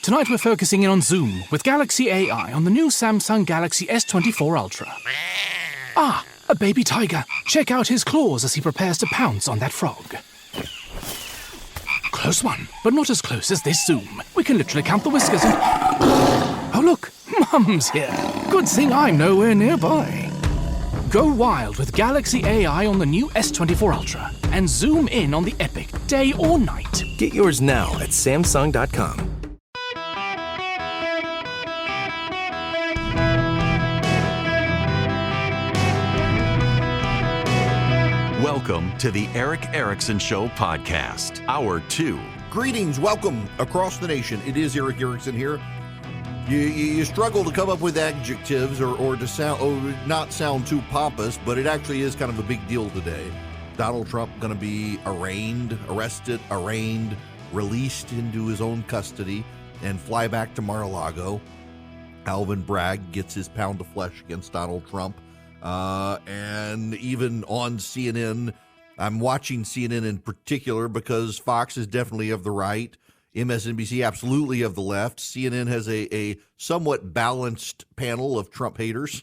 Tonight we're focusing in on Zoom with Galaxy AI on the new Samsung Galaxy S24 Ultra. Ah, a baby tiger. Check out his claws as he prepares to pounce on that frog. Close one, but not as close as this Zoom. We can literally count the whiskers and... Oh look, Mum's here. Good thing I'm nowhere nearby. Go wild with Galaxy AI on the new S24 Ultra and zoom in on the epic day or night. Get yours now at Samsung.com. Welcome to the Eric Erickson Show podcast, Hour 2. Greetings, welcome across the nation. It is Eric Erickson here. You struggle to come up with adjectives or to sound not sound too pompous, but it actually is kind of a big deal today. Donald Trump going to be arrested, released into his own custody, and fly back to Mar-a-Lago. Alvin Bragg gets his pound of flesh against Donald Trump. And even on CNN, I'm watching CNN in particular because Fox is definitely of the right. MSNBC absolutely of the left. CNN has a somewhat balanced panel of Trump haters.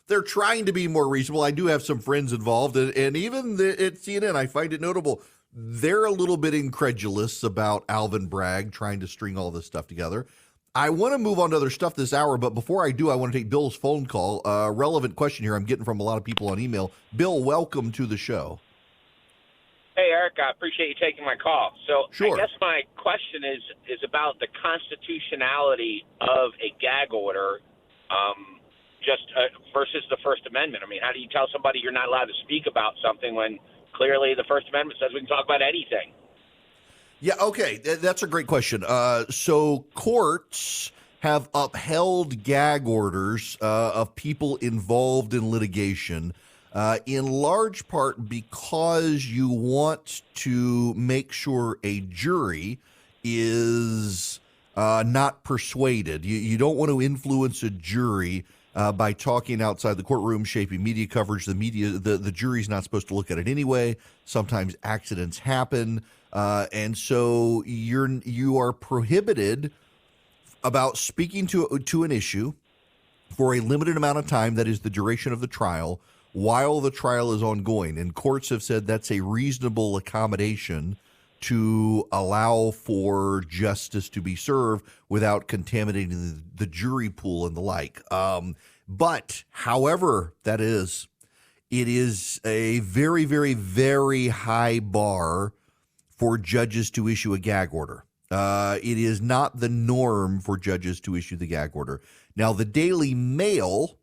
They're trying to be more reasonable. I do have some friends involved, and even at CNN, I find it notable. They're a little bit incredulous about Alvin Bragg trying to string all this stuff together. I want to move on to other stuff this hour, but before I do, I want to take Bill's phone call. A relevant question here I'm getting from a lot of people on email. Bill, welcome to the show. Hey, Eric, I appreciate you taking my call. So Sure. I guess my question is about the constitutionality of a gag order versus the First Amendment. I mean, how do you tell somebody you're not allowed to speak about something when clearly the First Amendment says we can talk about anything? Yeah, okay, that's a great question. So courts have upheld gag orders of people involved in litigation, in large part because you want to make sure a jury is not persuaded. You don't want to influence a jury by talking outside the courtroom, shaping media coverage. The jury's not supposed to look at it anyway. Sometimes accidents happen. And so you are prohibited about speaking to an issue for a limited amount of time, that is the duration of the trial, while the trial is ongoing. And courts have said that's a reasonable accommodation to allow for justice to be served without contaminating the jury pool and the like. But however that is, it is a very, very, very high bar for judges to issue a gag order. It is not the norm for judges to issue the gag order. Now, the Daily Mail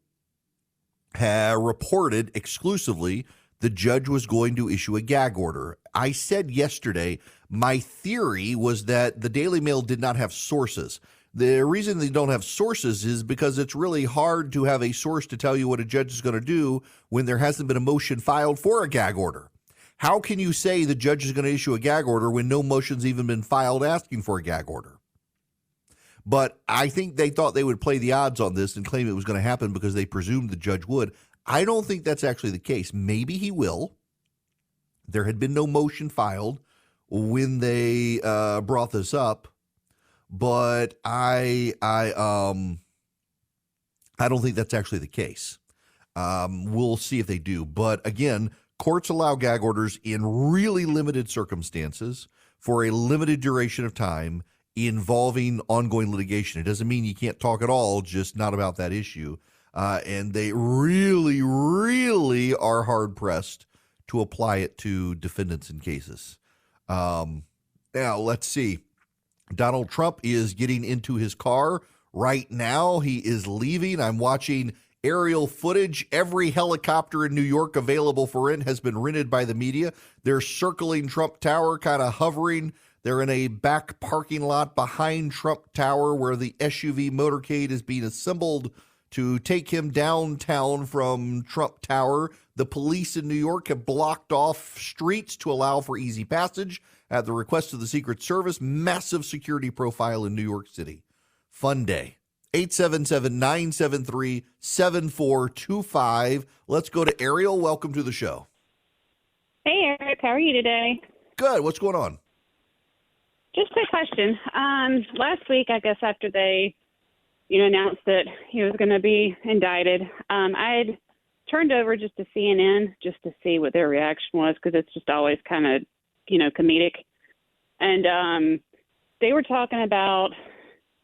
reported exclusively the judge was going to issue a gag order. I said yesterday, my theory was that the Daily Mail did not have sources. The reason they don't have sources is because it's really hard to have a source to tell you what a judge is going to do when there hasn't been a motion filed for a gag order. How can you say the judge is going to issue a gag order when no motion's even been filed asking for a gag order? But I think they thought they would play the odds on this and claim it was going to happen because they presumed the judge would. I don't think that's actually the case. Maybe he will. There had been no motion filed when they brought this up, but I don't think that's actually the case. We'll see if they do. But again, courts allow gag orders in really limited circumstances for a limited duration of time involving ongoing litigation. It doesn't mean you can't talk at all, just not about that issue. And they really, really are hard-pressed to apply it to defendants in cases. Now, let's see. Donald Trump is getting into his car right now. He is leaving. I'm watching aerial footage. Every helicopter in New York available for rent has been rented by the media. They're circling Trump Tower, kind of hovering. They're in a back parking lot behind Trump Tower where the SUV motorcade is being assembled to take him downtown from Trump Tower. The police in New York have blocked off streets to allow for easy passage at the request of the Secret Service. Massive security profile in New York City. Fun day. 877-973-7425. Let's go to Ariel. Welcome to the show. Hey, Eric. How are you today? Good. What's going on? Just a quick question. Last week, I guess after they, announced that he was going to be indicted, I had turned over just to CNN just to see what their reaction was, because it's just always kind of, comedic. And they were talking about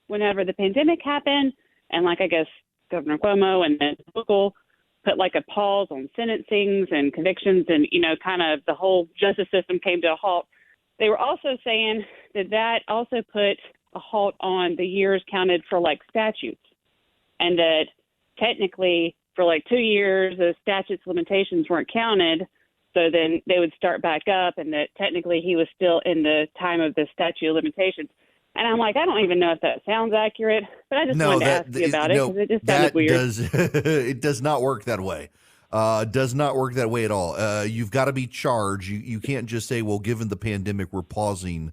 whenever the pandemic happened, and I guess Governor Cuomo and the local put a pause on sentencings and convictions, and kind of the whole justice system came to a halt. They were also saying that also put a halt on the years counted for statutes, and that technically for 2 years the statutes limitations weren't counted. So then they would start back up, and that technically he was still in the time of the statute of limitations. And I'm I don't even know if that sounds accurate, but I just wanted to ask you about it because it just sounded weird. It does not work that way. Does not work that way at all. You've got to be charged. You can't just say, well, given the pandemic, we're pausing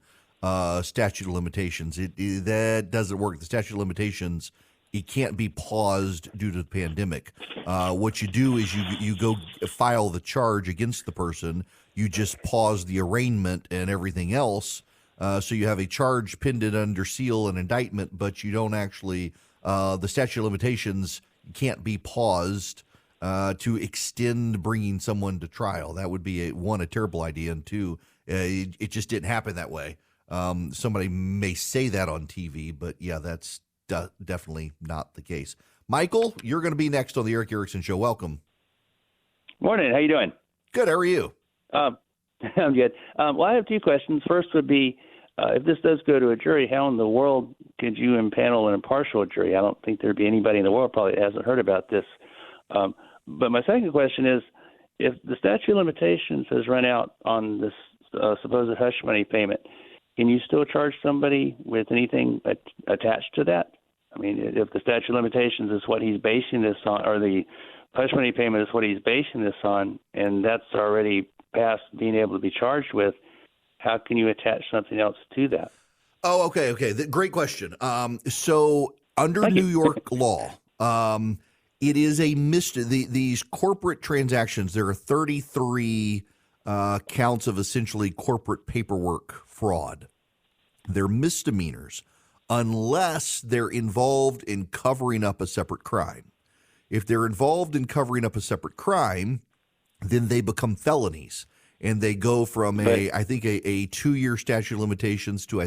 statute of limitations. That doesn't work. The statute of limitations, it can't be paused due to the pandemic. What you do is you go file the charge against the person. You just pause the arraignment and everything else. So you have a charge pending under seal and indictment, but you don't actually, the statute of limitations can't be paused to extend bringing someone to trial. That would be, a terrible idea, and two, it just didn't happen that way. Somebody may say that on TV, but yeah, that's definitely not the case. Michael, you're going to be next on the Eric Erickson Show. Welcome. Morning. How you doing? Good. How are you? I'm good. Well, I have two questions. First would be, if this does go to a jury, how in the world could you impanel an impartial jury? I don't think there'd be anybody in the world probably that hasn't heard about this. But my second question is, if the statute of limitations has run out on this supposed hush money payment, can you still charge somebody with anything attached to that? I mean, if the statute of limitations is what he's basing this on, or the hush money payment is what he's basing this on, and that's already past being able to be charged with, how can you attach something else to that? Oh, okay. Great question. So under New York law, it is a these corporate transactions. There are 33 counts of essentially corporate paperwork fraud. They're misdemeanors unless they're involved in covering up a separate crime. If they're involved in covering up a separate crime, then they become felonies, and they go from a 2-year statute of limitations to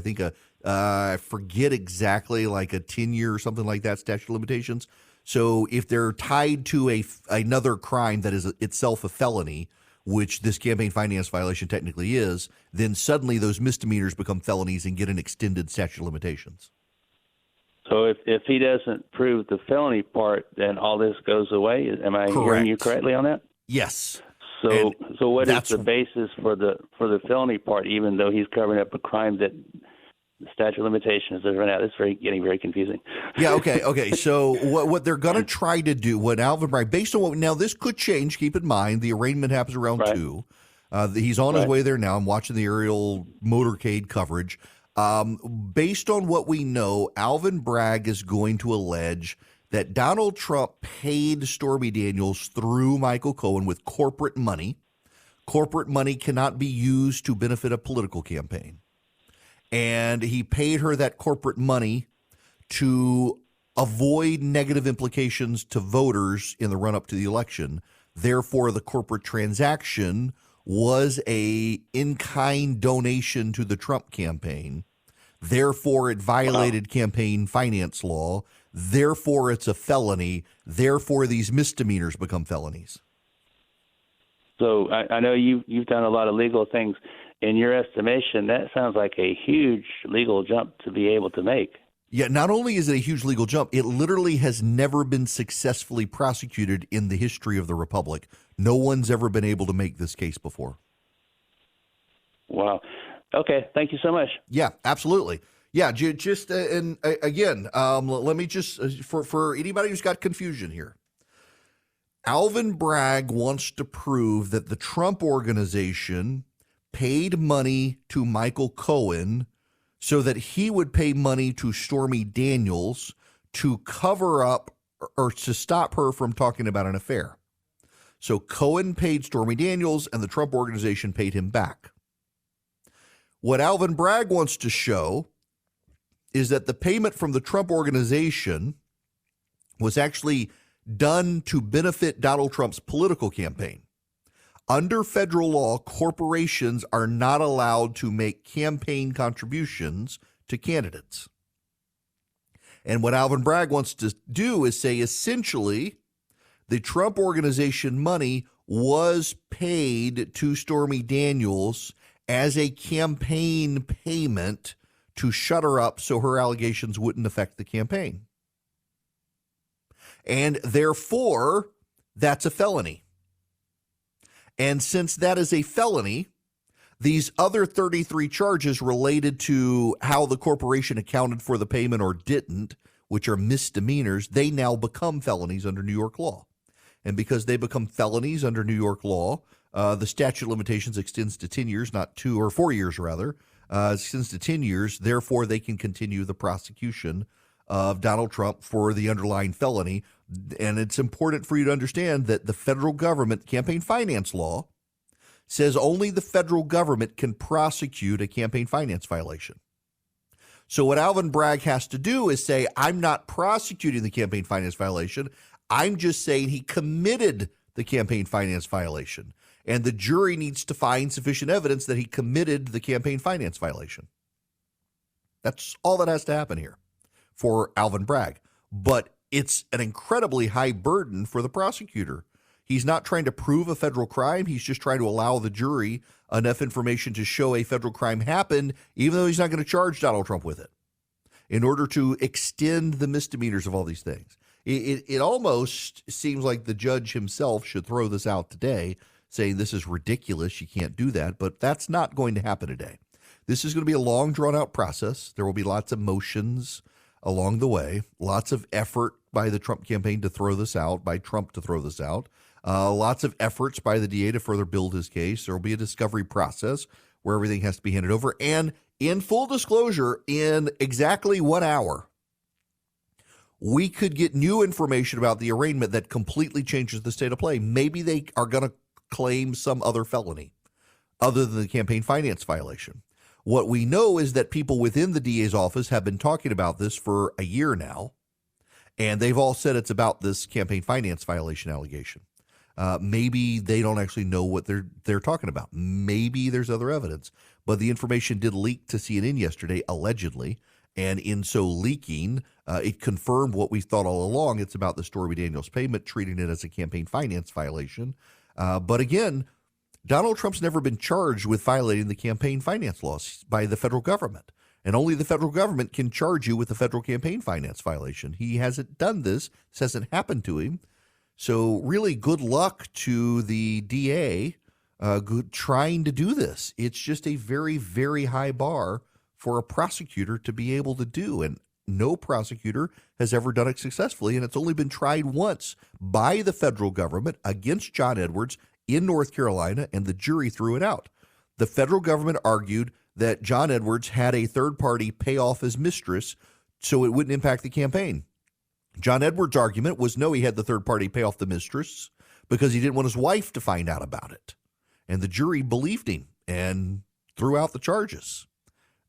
I forget exactly, a 10-year or something like that statute of limitations. So if they're tied to another crime that is itself a felony, which this campaign finance violation technically is, then suddenly those misdemeanors become felonies and get an extended statute of limitations. So if he doesn't prove the felony part, then all this goes away? Am I hearing you correctly on that? Yes. So what is the basis for the felony part, even though he's covering up a crime that the statute of limitations has run out? It's getting very confusing. Yeah, okay. So what they're going to try to do, what Alvin Bragg, based on what, now this could change, keep in mind, the arraignment happens around 2. He's on his way there now. I'm watching the aerial motorcade coverage. Based on what we know, Alvin Bragg is going to allege that Donald Trump paid Stormy Daniels through Michael Cohen with corporate money. Corporate money cannot be used to benefit a political campaign. And he paid her that corporate money to avoid negative implications to voters in the run-up to the election. Therefore, the corporate transaction was a in-kind donation to the Trump campaign. Therefore, it violated campaign finance law. Therefore, it's a felony. Therefore, these misdemeanors become felonies. So I know you've done a lot of legal things. In your estimation, that sounds like a huge legal jump to be able to make. Yeah, not only is it a huge legal jump, it literally has never been successfully prosecuted in the history of the Republic. No one's ever been able to make this case before. Wow. Okay, thank you so much. Yeah, absolutely. Yeah, just and again, let me just for anybody who's got confusion here. Alvin Bragg wants to prove that the Trump organization paid money to Michael Cohen so that he would pay money to Stormy Daniels to cover up or to stop her from talking about an affair. So Cohen paid Stormy Daniels and the Trump organization paid him back. What Alvin Bragg wants to show is that the payment from the Trump organization was actually done to benefit Donald Trump's political campaign. Under federal law, corporations are not allowed to make campaign contributions to candidates. And what Alvin Bragg wants to do is say, essentially, the Trump organization money was paid to Stormy Daniels as a campaign payment to shut her up so her allegations wouldn't affect the campaign. And therefore, that's a felony. And since that is a felony, these other 33 charges related to how the corporation accounted for the payment or didn't, which are misdemeanors, they now become felonies under New York law. And because they become felonies under New York law, the statute of limitations extends to 10 years, not 2 or 4 years rather, extends to 10 years. Therefore, they can continue the prosecution of Donald Trump for the underlying felony. And it's important for you to understand that the federal government campaign finance law says only the federal government can prosecute a campaign finance violation. So what Alvin Bragg has to do is say, I'm not prosecuting the campaign finance violation. I'm just saying he committed the campaign finance violation. And the jury needs to find sufficient evidence that he committed the campaign finance violation. That's all that has to happen here for Alvin Bragg. But it's an incredibly high burden for the prosecutor. He's not trying to prove a federal crime. He's just trying to allow the jury enough information to show a federal crime happened, even though he's not going to charge Donald Trump with it, in order to extend the misdemeanors of all these things. It almost seems like the judge himself should throw this out today, saying this is ridiculous, you can't do that, but that's not going to happen today. This is going to be a long, drawn-out process. There will be lots of motions along the way, lots of effort by the Trump campaign to throw this out, by Trump to throw this out, lots of efforts by the DA to further build his case. There will be a discovery process where everything has to be handed over. And in full disclosure, in exactly 1 hour, we could get new information about the arraignment that completely changes the state of play. Maybe they are going to claim some other felony other than the campaign finance violation. What we know is that people within the DA's office have been talking about this for a year now, and they've all said it's about this campaign finance violation allegation. Maybe they don't actually know what they're talking about. Maybe there's other evidence. But the information did leak to CNN yesterday, allegedly, and in so leaking, it confirmed what we thought all along. It's about the Stormy Daniels payment, treating it as a campaign finance violation. But again, Donald Trump's never been charged with violating the campaign finance laws by the federal government. And only the federal government can charge you with a federal campaign finance violation. He hasn't done this. This hasn't happened to him. So really good luck to the DA trying to do this. It's just a very, very high bar for a prosecutor to be able to do. And no prosecutor has ever done it successfully. And it's only been tried once by the federal government against John Edwards in North Carolina, and the jury threw it out. The federal government argued that John Edwards had a third party pay off his mistress so it wouldn't impact the campaign. John Edwards' argument was no, he had the third party pay off the mistress because he didn't want his wife to find out about it. And the jury believed him and threw out the charges.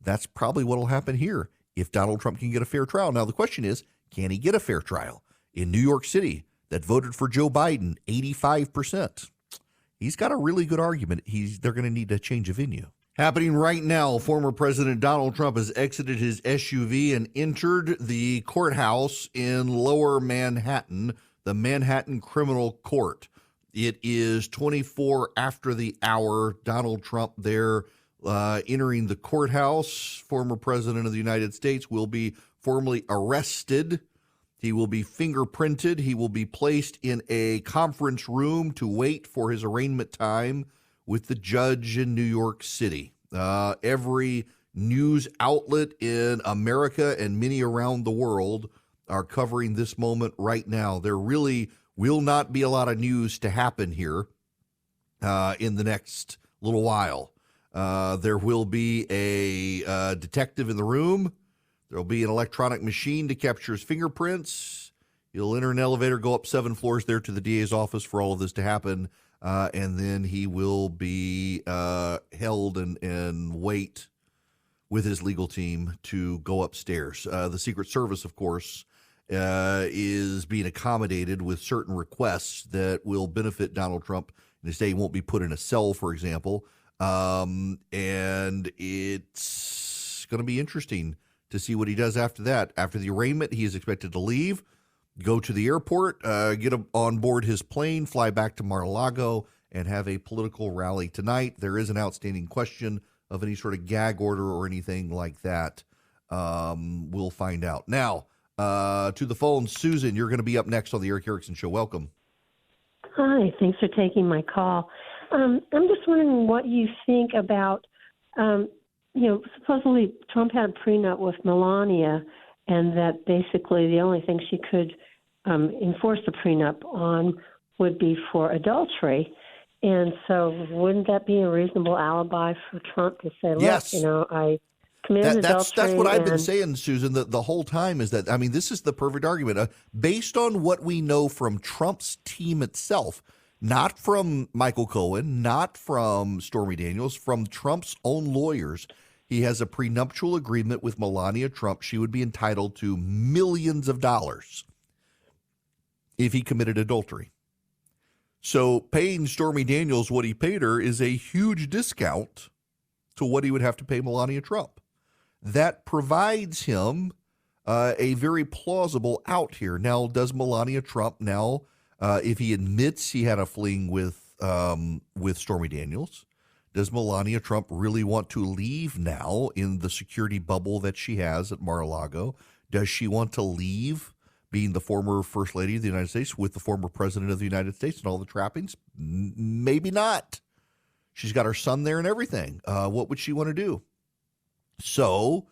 That's probably what will happen here if Donald Trump can get a fair trial. Now, the question is, can he get a fair trial? In New York City, that voted for Joe Biden, 85%. He's got a really good argument. They're going to need a change of venue. Happening right now, former President Donald Trump has exited his SUV and entered the courthouse in Lower Manhattan, the Manhattan Criminal Court. It is 24 after the hour. Donald Trump there entering the courthouse. Former President of the United States will be formally arrested. He will be fingerprinted. He will be placed in a conference room to wait for his arraignment time with the judge in New York City. Every news outlet in America and many around the world are covering this moment right now. There really will not be a lot of news to happen here in the next little while. There will be a detective in the room. There'll be an electronic machine to capture his fingerprints. He'll enter an elevator, go up 7 floors there to the DA's office for all of this to happen, and then he will be held and wait with his legal team to go upstairs. The Secret Service, of course, is being accommodated with certain requests that will benefit Donald Trump. And his day won't be put in a cell, for example. And it's going to be interesting to see what he does after that. After the arraignment, he is expected to leave, go to the airport, get on board his plane, fly back to Mar-a-Lago, and have a political rally tonight. There is an outstanding question of any sort of gag order or anything like that. We'll find out. Now, to the phone, Susan, you're going to be up next on the Eric Erickson Show. Welcome. Hi, thanks for taking my call. I'm just wondering what you think about, supposedly Trump had a prenup with Melania, and that basically the only thing she could enforce the prenup on would be for adultery. And so wouldn't that be a reasonable alibi for Trump to say, look, yes. I committed adultery? That's what I've been saying, Susan, the whole time is that, this is the perfect argument. Based on what we know from Trump's team itself, not from Michael Cohen, not from Stormy Daniels, from Trump's own lawyers, he has a prenuptial agreement with Melania Trump. She would be entitled to millions of dollars if he committed adultery. So paying Stormy Daniels what he paid her is a huge discount to what he would have to pay Melania Trump. That provides him a very plausible out here. Now, does Melania Trump now, if he admits he had a fling with Stormy Daniels, does Melania Trump really want to leave now in the security bubble that she has at Mar-a-Lago? Does she want to leave being the former First Lady of the United States with the former President of the United States and all the trappings? Maybe not. She's got her son there and everything. What would she want to do? So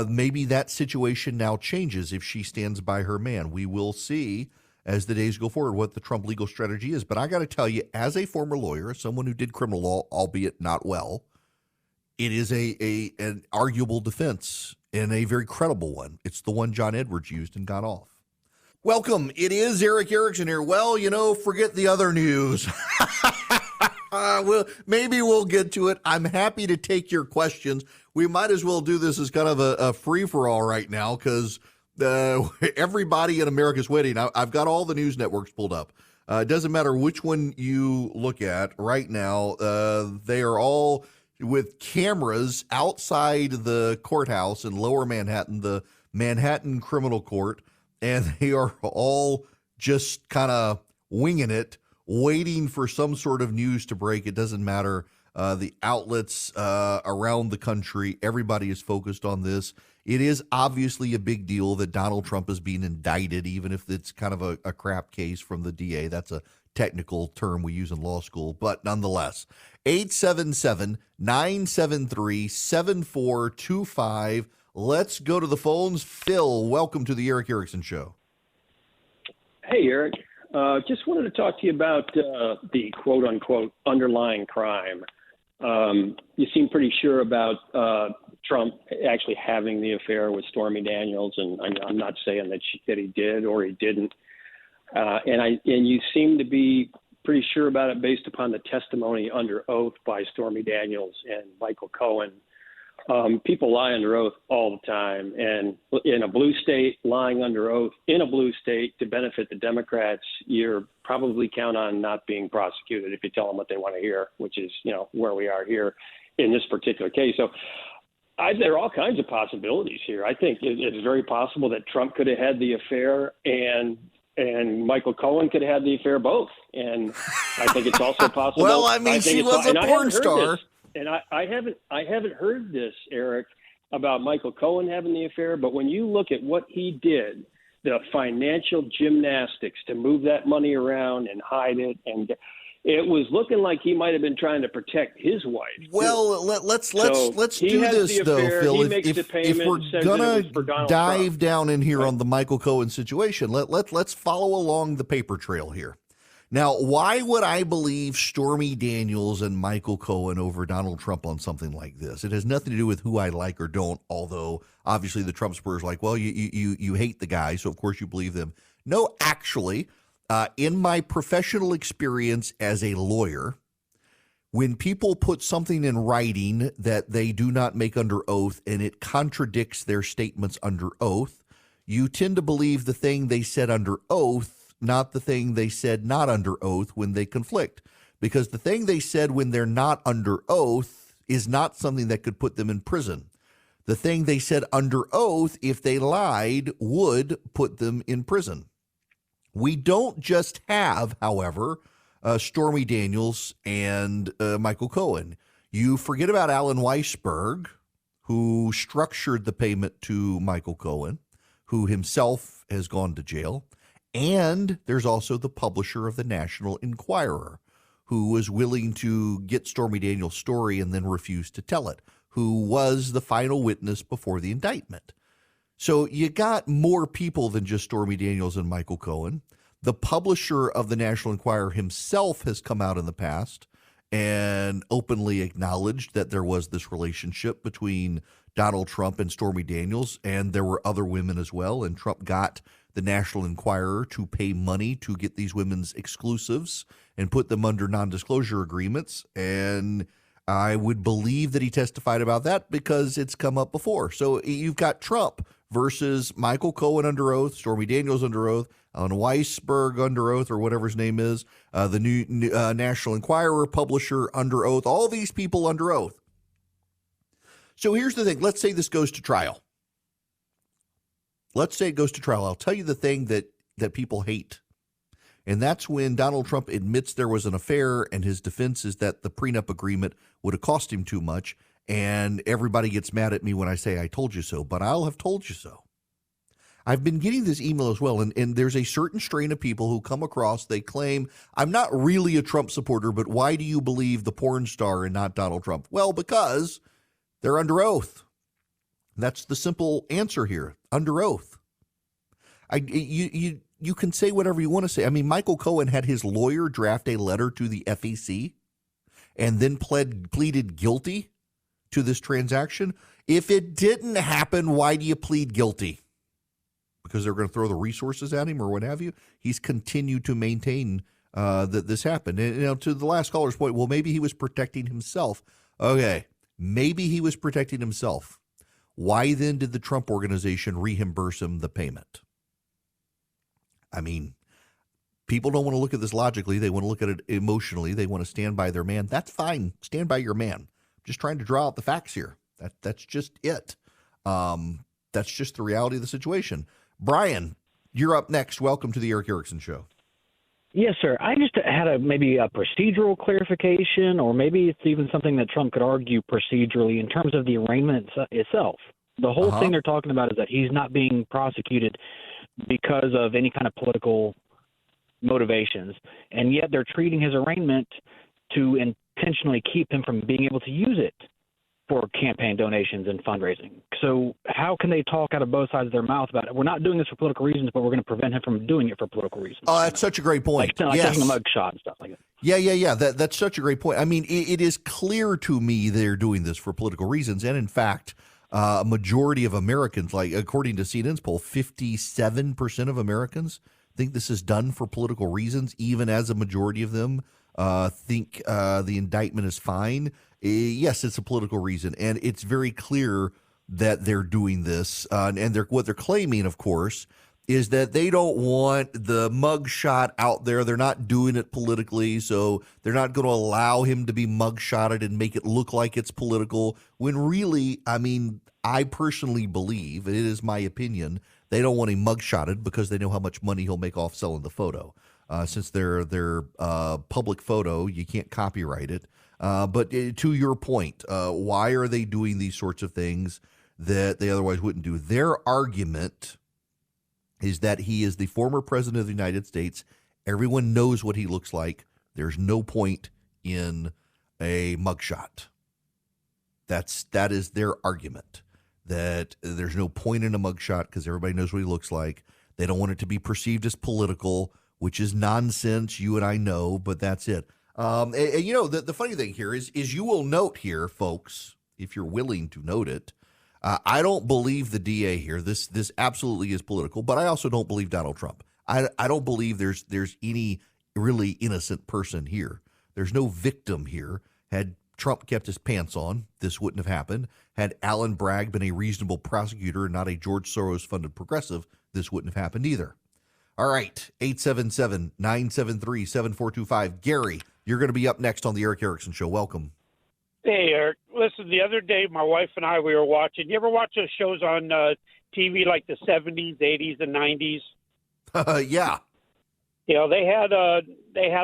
maybe that situation now changes if she stands by her man. We will see as the days go forward what the Trump legal strategy is. But I got to tell you, as a former lawyer, someone who did criminal law, albeit not well, it is an arguable defense and a very credible one. It's the one John Edwards used and got off. Welcome. It is Eric Erickson here. Well, forget the other news. Maybe we'll get to it. I'm happy to take your questions. We might as well do this as kind of a free-for-all right now because everybody in America's waiting. I've got all the news networks pulled up. It doesn't matter which one you look at right now. They are all with cameras outside the courthouse in Lower Manhattan, the Manhattan Criminal Court, and they are all just kind of winging it, waiting for some sort of news to break. It doesn't matter. The outlets around the country, everybody is focused on this. It is obviously a big deal that Donald Trump is being indicted, even if it's kind of a crap case from the DA. That's a technical term we use in law school, but nonetheless. 877-973-7425. Let's go to the phones. Phil, welcome to the Eric Erickson Show. Hey, Eric. Just wanted to talk to you about the quote-unquote underlying crime. You seem pretty sure about Trump actually having the affair with Stormy Daniels, and I'm not saying that he did or he didn't. And you seem to be pretty sure about it based upon the testimony under oath by Stormy Daniels and Michael Cohen. People lie under oath all the time, and in a blue state, lying under oath in a blue state to benefit the Democrats, you're probably count on not being prosecuted if you tell them what they want to hear, which is, where we are here in this particular case. So there are all kinds of possibilities here. I think it's very possible that Trump could have had the affair and Michael Cohen could have had the affair both. And I think it's also possible. Well, she was a porn star. And I haven't heard this, Eric, about Michael Cohen having the affair. But when you look at what he did, the financial gymnastics to move that money around and hide it, and it was looking like he might have been trying to protect his wife. Well, let's do this though, Phil. If we're gonna dive down in here on the Michael Cohen situation, let's follow along the paper trail here. Now, why would I believe Stormy Daniels and Michael Cohen over Donald Trump on something like this? It has nothing to do with who I like or don't, although obviously the Trump supporters are like, well, you hate the guy, so of course you believe them. No, actually, in my professional experience as a lawyer, When people put something in writing that they do not make under oath and it contradicts their statements under oath, you tend to believe the thing they said under oath, not the thing they said not under oath when they conflict. Because the thing they said when they're not under oath is not something that could put them in prison. The thing they said under oath, if they lied, would put them in prison. We don't just have, however, Stormy Daniels and Michael Cohen. You forget about Alan Weisberg, who structured the payment to Michael Cohen, who himself has gone to jail. And there's also the publisher of the National Enquirer, who was willing to get Stormy Daniels' story and then refused to tell it, who was the final witness before the indictment. So you got more people than just Stormy Daniels and Michael Cohen. The publisher of the National Enquirer himself has come out in the past and openly acknowledged that there was this relationship between Donald Trump and Stormy Daniels, and there were other women as well, and Trump got the National Enquirer to pay money to get these women's exclusives and put them under non-disclosure agreements, and I would believe that he testified about that because it's come up before. So you've got Trump versus Michael Cohen under oath, Stormy Daniels under oath, Alan Weisberg under oath, or whatever his name is, the new National Enquirer publisher under oath, all these people under oath. So here's the thing. Let's say this goes to trial. Let's say it goes to trial. I'll tell you the thing that people hate. And that's when Donald Trump admits there was an affair, and his defense is that the prenup agreement would have cost him too much. And everybody gets mad at me when I say I told you so, but I'll have told you so. I've been getting this email as well, and there's a certain strain of people who come across, they claim, I'm not really a Trump supporter, but why do you believe the porn star and not Donald Trump? Well, because they're under oath. That's the simple answer here, under oath. You can say whatever you want to say. I mean, Michael Cohen had his lawyer draft a letter to the FEC and then pleaded guilty to this transaction. If it didn't happen, why do you plead guilty? Because they're going to throw the resources at him or what have you? He's continued to maintain that this happened. And, to the last caller's point, well, maybe he was protecting himself. Okay, maybe he was protecting himself. Why then did the Trump organization reimburse him the payment? I mean, people don't want to look at this logically. They want to look at it emotionally. They want to stand by their man. That's fine. Stand by your man. I'm just trying to draw out the facts here. That's just it. That's just the reality of the situation. Brian, you're up next. Welcome to the Eric Erickson Show. Yes, sir. I just had maybe a procedural clarification, or maybe it's even something that Trump could argue procedurally in terms of the arraignment itself. The whole thing they're talking about is that he's not being prosecuted because of any kind of political motivations, and yet they're treating his arraignment to intentionally keep him from being able to use it for campaign donations and fundraising. So how can they talk out of both sides of their mouth about it? We're not doing this for political reasons, but we're going to prevent him from doing it for political reasons. Oh, that's such a great point. Like taking a mug shot and stuff like that. Yeah. That's such a great point. I mean, it is clear to me they're doing this for political reasons. And in fact, a majority of Americans, like according to CNN's poll, 57% of Americans think this is done for political reasons, even as a majority of them think the indictment is fine. Yes, it's a political reason, and it's very clear that they're doing this. And what they're claiming, of course, is that they don't want the mugshot out there. They're not doing it politically, so they're not going to allow him to be mugshotted and make it look like it's political, when really, I mean, I personally believe, and it is my opinion, they don't want him mugshotted because they know how much money he'll make off selling the photo. Since they're public photo, you can't copyright it. But to your point, why are they doing these sorts of things that they otherwise wouldn't do? Their argument is that he is the former president of the United States. Everyone knows what he looks like. There's no point in a mugshot. That is their argument, that there's no point in a mugshot because everybody knows what he looks like. They don't want it to be perceived as political, which is nonsense. You and I know, but that's it. And the funny thing here is you will note here, folks, if you're willing to note it, I don't believe the DA here. This absolutely is political, but I also don't believe Donald Trump. I don't believe there's any really innocent person here. There's no victim here. Had Trump kept his pants on, this wouldn't have happened. Had Alan Bragg been a reasonable prosecutor and not a George Soros-funded progressive, this wouldn't have happened either. All right, 877-973-7425. Gary, you're going to be up next on the Eric Erickson Show. Welcome. Hey, Eric. Listen, the other day, my wife and I, we were watching. You ever watch those shows on TV like the 70s, 80s, and 90s? Yeah. You know, they had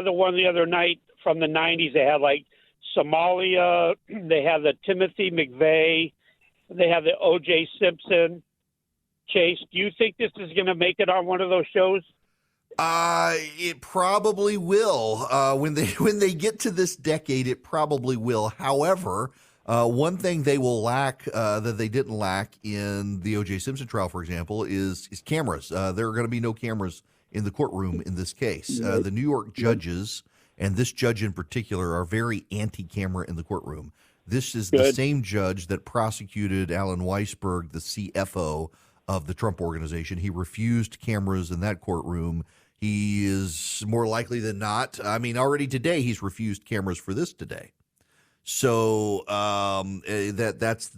the one the other night from the 90s. They had like Somalia. They had the Timothy McVeigh. They had the O.J. Simpson case. Do you think this is going to make it on one of those shows? It probably will. When they get to this decade, it probably will. However, one thing they will lack that they didn't lack in the O.J. Simpson trial, for example, is cameras. There are going to be no cameras in the courtroom in this case. The New York judges, and this judge in particular, are very anti-camera in the courtroom. This is the same judge that prosecuted Alan Weisberg, the CFO of the Trump organization. He refused cameras in that courtroom. He is more likely than not. I mean, already today he's refused cameras for this today. So that's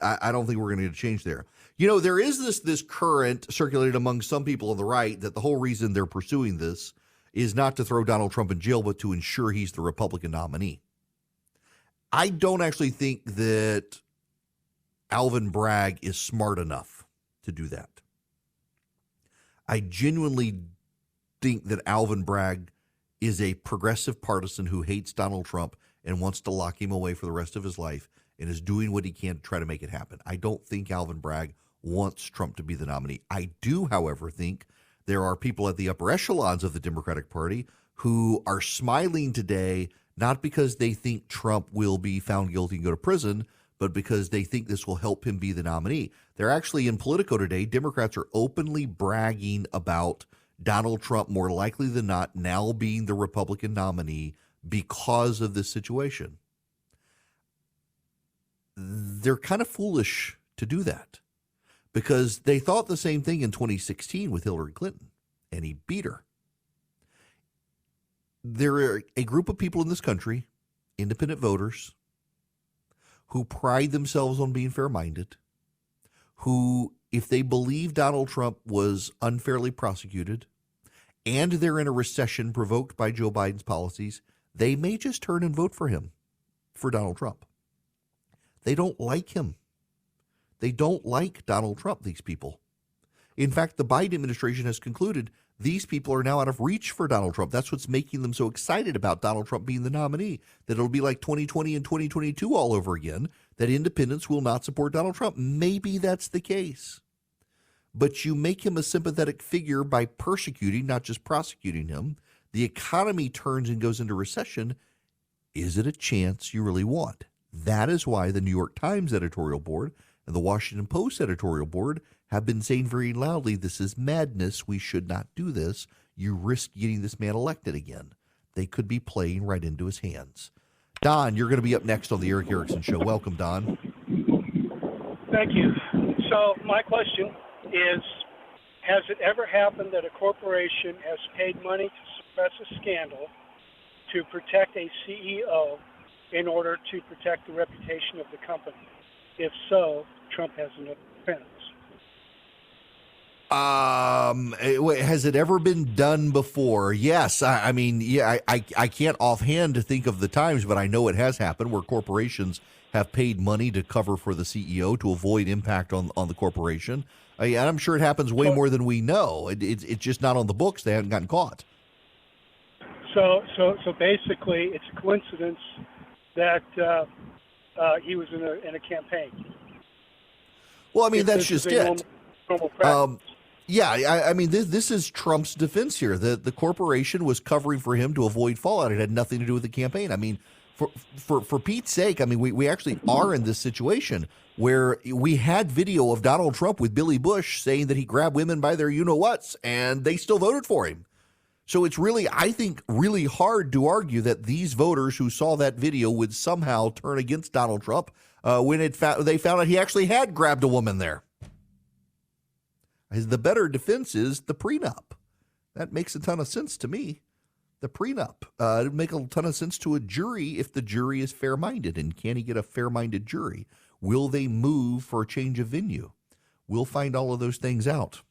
I don't think we're going to get a change there. You know, there is this current circulated among some people on the right that the whole reason they're pursuing this is not to throw Donald Trump in jail, but to ensure he's the Republican nominee. I don't actually think that Alvin Bragg is smart enough to do that. I genuinely think that Alvin Bragg is a progressive partisan who hates Donald Trump and wants to lock him away for the rest of his life and is doing what he can to try to make it happen. I don't think Alvin Bragg wants Trump to be the nominee. I do, however, think there are people at the upper echelons of the Democratic Party who are smiling today, not because they think Trump will be found guilty and go to prison, but because they think this will help him be the nominee. They're actually in Politico today. Democrats are openly bragging about Donald Trump more likely than not now being the Republican nominee because of this situation. They're kind of foolish to do that because they thought the same thing in 2016 with Hillary Clinton, and he beat her. There are a group of people in this country, independent voters, who pride themselves on being fair-minded, who, if they believe Donald Trump was unfairly prosecuted and they're in a recession provoked by Joe Biden's policies, they may just turn and vote for him, for Donald Trump. They don't like him. They don't like Donald Trump, these people. In fact, the Biden administration has concluded these people are now out of reach for Donald Trump. That's what's making them so excited about Donald Trump being the nominee, that it'll be like 2020 and 2022 all over again, that independents will not support Donald Trump. Maybe that's the case. But you make him a sympathetic figure by persecuting, not just prosecuting him. The economy turns and goes into recession. Is it a chance you really want? That is why the New York Times editorial board and the Washington Post editorial board have been saying very loudly, this is madness. We should not do this. You risk getting this man elected again. They could be playing right into his hands. Don, you're going to be up next on the Eric Erickson Show. Welcome, Don. Thank you. So my question is, has it ever happened that a corporation has paid money to suppress a scandal to protect a CEO in order to protect the reputation of the company? If so, Trump has no defense. Has it ever been done before? Yes. I mean, I can't offhand think of the times, but I know it has happened where corporations have paid money to cover for the CEO to avoid impact on the corporation. I'm sure it happens way more than we know. It's just not on the books. They haven't gotten caught. So basically, it's a coincidence that he was in a campaign. Well, I mean, that's just it. Normal practice. Yeah, I mean, this is Trump's defense here. The corporation was covering for him to avoid fallout. It had nothing to do with the campaign. I mean, for Pete's sake, I mean, we actually are in this situation where we had video of Donald Trump with Billy Bush saying that he grabbed women by their you-know-whats, and they still voted for him. So it's really, I think, really hard to argue that these voters who saw that video would somehow turn against Donald Trump when they found out he actually had grabbed a woman there. The better defense is the prenup. That makes a ton of sense to me. The prenup. It would make a ton of sense to a jury if the jury is fair-minded. And can he get a fair-minded jury? Will they move for a change of venue? We'll find all of those things out,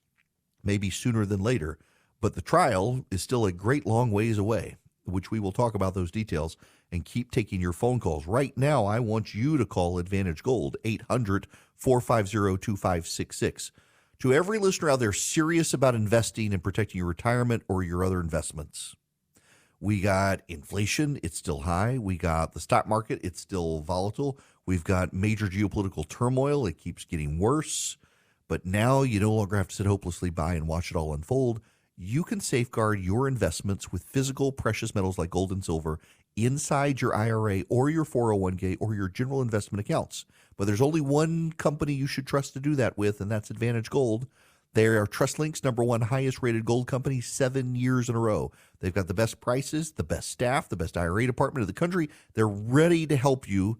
maybe sooner than later. But the trial is still a great long ways away, which we will talk about those details and keep taking your phone calls. Right now, I want you to call Advantage Gold, 800-450-2566. To every listener out there serious about investing and protecting your retirement or your other investments. We got inflation, it's still high. We got the stock market, it's still volatile. We've got major geopolitical turmoil, it keeps getting worse. But now you no longer have to sit hopelessly by and watch it all unfold. You can safeguard your investments with physical precious metals like gold and silver inside your IRA or your 401k or your general investment accounts. But there's only one company you should trust to do that with, and that's Advantage Gold. They are TrustLink's #1 highest rated gold company 7 years in a row. They've got the best prices, the best staff, the best IRA department in the country. They're ready to help you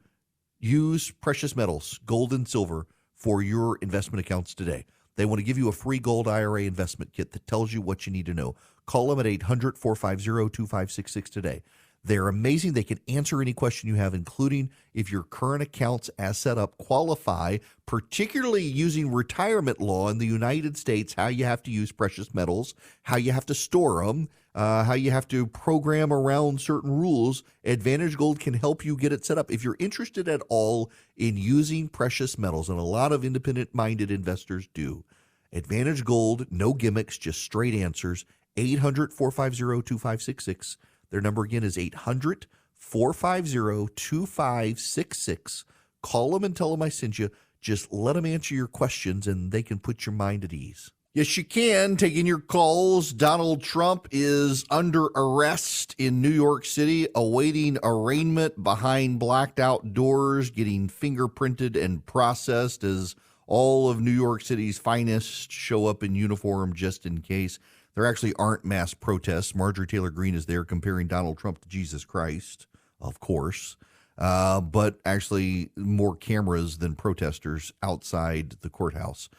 use precious metals, gold and silver, for your investment accounts today. They want to give you a free gold IRA investment kit that tells you what you need to know. Call them at 800-450-2566 today. They're amazing. They can answer any question you have, including if your current accounts as set up qualify, particularly using retirement law in the United States, how you have to use precious metals, how you have to store them, how you have to program around certain rules. Advantage Gold can help you get it set up. If you're interested at all in using precious metals, and a lot of independent-minded investors do, Advantage Gold, no gimmicks, just straight answers, 800-450-2566. Their number again is 800-450-2566. Call them and tell them I sent you. Just let them answer your questions, and they can put your mind at ease. Yes, you can. Taking your calls. Donald Trump is under arrest in New York City, awaiting arraignment behind blacked out doors, getting fingerprinted and processed as all of New York City's finest show up in uniform just in case. There actually aren't mass protests. Marjorie Taylor Greene is there comparing Donald Trump to Jesus Christ, of course, but actually more cameras than protesters outside the courthouse.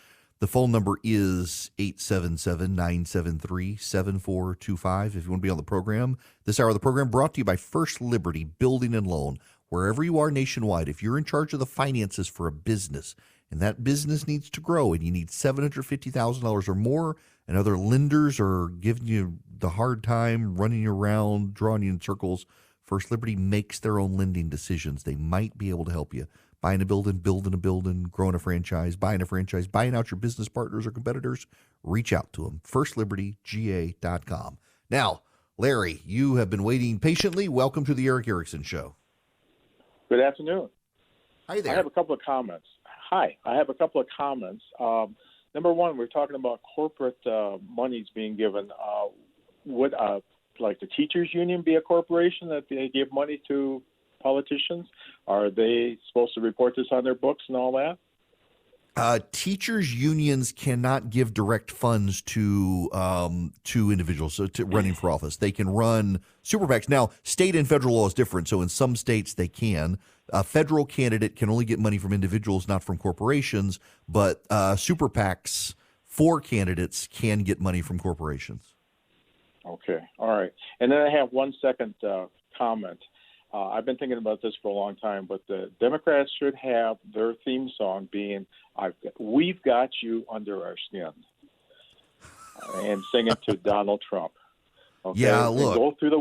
The phone number is 877-973-7425 if you want to be on the program. This hour of the program brought to you by First Liberty Building and Loan. Wherever you are nationwide, if you're in charge of the finances for a business and that business needs to grow and you need $750,000 or more, and other lenders are giving you the hard time, running you around, drawing you in circles, First Liberty makes their own lending decisions. They might be able to help you. Buying a building, building a building, growing a franchise, buying out your business partners or competitors, reach out to them. FirstLibertyGA.com. Now, Larry, you have been waiting patiently. Welcome to the Eric Erickson Show. Good afternoon. Hi there. I have a couple of comments. Number one, we're talking about corporate monies being given. Would like the teachers union be a corporation that they give money to politicians? Are they supposed to report this on their books and all that? Teachers unions cannot give direct funds to individuals to running for office. They can run super PACs. Now, state and federal law is different. So in some states they can. A federal candidate can only get money from individuals, not from corporations. But super PACs for candidates can get money from corporations. Okay. All right. And then I have one second comment. I've been thinking about this for a long time, but the Democrats should have their theme song being "We've Got You Under Our Skin," and sing it to Donald Trump. Okay? Yeah, look. Go through the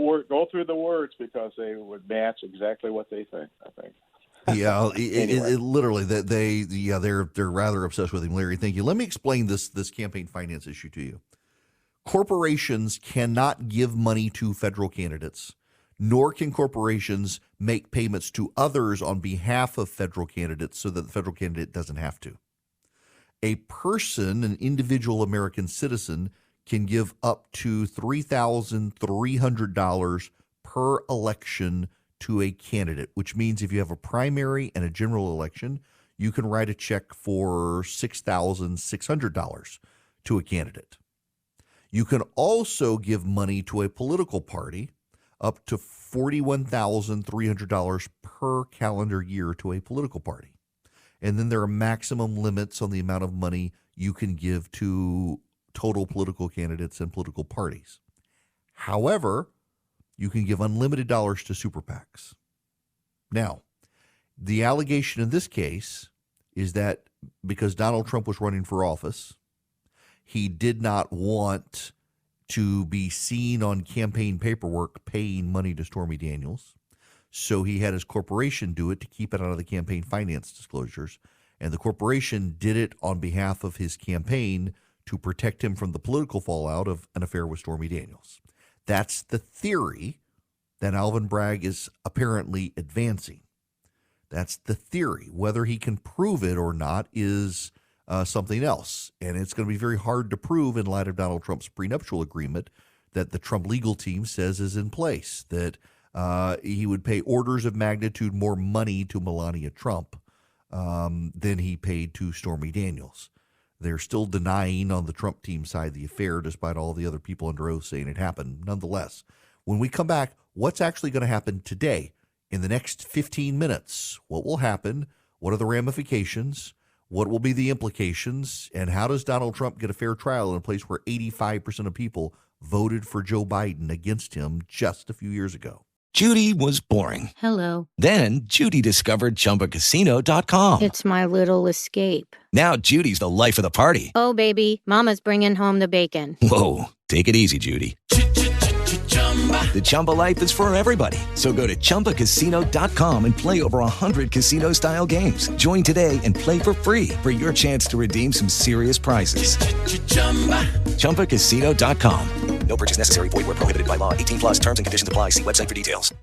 words because they would match exactly what they think, I think. Yeah, Anyway. it literally they're rather obsessed with him, Larry. Thank you. Let me explain this campaign finance issue to you. Corporations cannot give money to federal candidates, nor can corporations make payments to others on behalf of federal candidates so that the federal candidate doesn't have to. A person, an individual American citizen, can give up to $3,300 per election to a candidate, which means if you have a primary and a general election, you can write a check for $6,600 to a candidate. You can also give money to a political party up to $41,300 per calendar year to a political party. And then there are maximum limits on the amount of money you can give to total political candidates and political parties. However, you can give unlimited dollars to super PACs. Now, the allegation in this case is that because Donald Trump was running for office, he did not want to be seen on campaign paperwork paying money to Stormy Daniels. So he had his corporation do it to keep it out of the campaign finance disclosures. And the corporation did it on behalf of his campaign to protect him from the political fallout of an affair with Stormy Daniels. That's the theory that Alvin Bragg is apparently advancing. That's the theory. Whether he can prove it or not is something else. And it's going to be very hard to prove in light of Donald Trump's prenuptial agreement that the Trump legal team says is in place, that he would pay orders of magnitude more money to Melania Trump than he paid to Stormy Daniels. They're still denying on the Trump team side the affair, despite all the other people under oath saying it happened. Nonetheless, when we come back, what's actually going to happen today in the next 15 minutes? What will happen? What are the ramifications? What will be the implications? And how does Donald Trump get a fair trial in a place where 85% of people voted for Joe Biden against him just a few years ago? Judy was boring. Hello. Then Judy discovered ChumbaCasino.com. It's my little escape. Now Judy's the life of the party. Oh, baby, mama's bringing home the bacon. Whoa, take it easy, Judy. The Chumba life is for everybody. So go to ChumbaCasino.com and play over 100 casino-style games. Join today and play for free for your chance to redeem some serious prizes. ChumbaCasino.com. No purchase necessary. Void where prohibited by law. 18 plus terms and conditions apply. See website for details.